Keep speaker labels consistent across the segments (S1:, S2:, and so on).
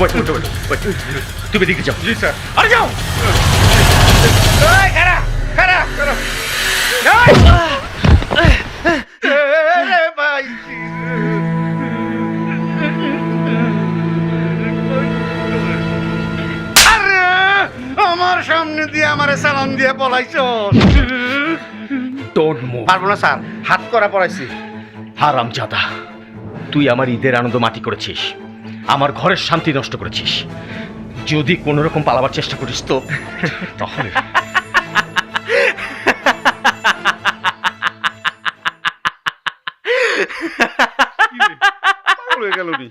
S1: Wait wait wait wait তুমি এদিকে যাও।
S2: জি স্যার।
S1: আরে যাও।
S2: এই খারা খারা খারা ভাই আরে আমার সামনে দিয়ে আমারে সালাম দিয়ে পলাইছো।
S1: Don't move.
S2: পারবো না স্যার, হাত করা পড়াইছি।
S1: হারামজাদা, তুই আমার ঈদের আনন্দ মাটি করেছিস, আমার ঘরের শান্তি নষ্ট করেছিস। যদি কোনো রকম পালাবার চেষ্টা করিস তো তাহলে
S2: হয়ে গেল নি।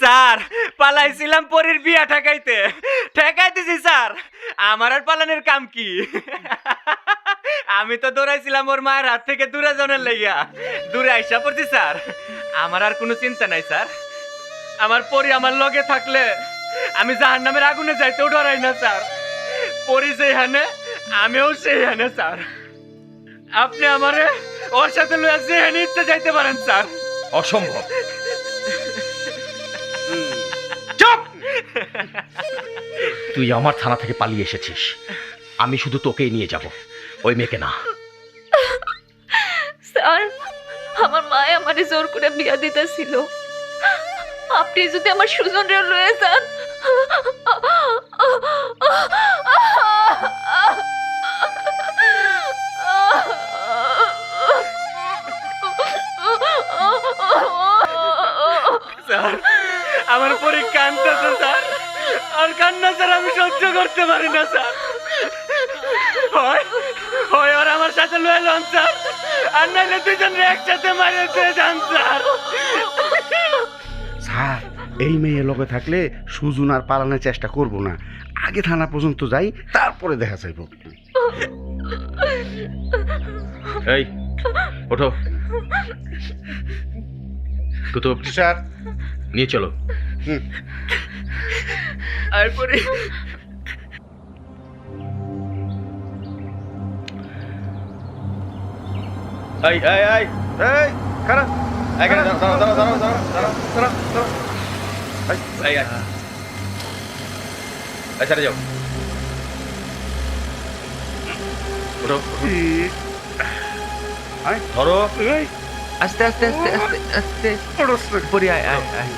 S3: স্যার পালাইছিলাম পরের বিয়া ঠেকাইতেছি স্যার। আমার আর পালানের কাম কি? আমি তো দৌড়াইছিলাম ওর মায়ের হাত থেকে দূরে জনের লাইয়া, দূরে আইসা পড়ছি স্যার। আমার আর কোনো চিন্তা নাই স্যার। আমার পরি আমার লগে থাকলে আমি জাহান্নামের আগুনে যাইতেও ডরাই না স্যার। পরি যেখানে আমিও সেইখানে স্যার। আপনি আমারে ওর সাথে লইয়া যেখানে ইচ্ছা যাইতে পারেন স্যার।
S1: অসম্ভব।
S2: চুপ!
S1: তুই আমার থানা থেকে পালিয়ে এসেছিস, আমি শুধু তোকেই নিয়ে যাব, ওই মেয়েকে না।
S4: স্যার, আমার মায়ে আমারে জোর করে বিয়া দিতেছিল। আপনি যদি আমার সুজনরে লয়ে যান।
S3: স্যার আমার পরে কান্দাছে স্যার, আর কান্না স্যার আমি সহ্য করতে পারি না স্যার। হয় হয় আর আমার সাথে লয়ে লন স্যার, আর নাইলে দুজন একসাথে মারিয়ে দিয়ে যান স্যার।
S2: স্যার, এই মেয়ে লগে থাকলে সুজন আর পালানোর চেষ্টা করব না। আগে থানা পর্যন্ত যাই, তারপরে দেখা যাইব।
S1: এই ওঠো, কুতুব
S2: স্যার।
S1: নিয়ে চলো।
S3: আর পরে
S1: এই এই এই
S2: এই খারাপ
S1: এখানে দাঁড়াও দাঁড়াও দাঁড়াও দাঁড়াও দাঁড়াও
S2: দাঁড়া।
S1: এই এই ছেড়ে যাও, ওঠো ধরো।
S3: আস্তে আস্তে আস্তে আস্তে আস্তে
S2: পড়স না।
S3: পরে আয় আয় আয়।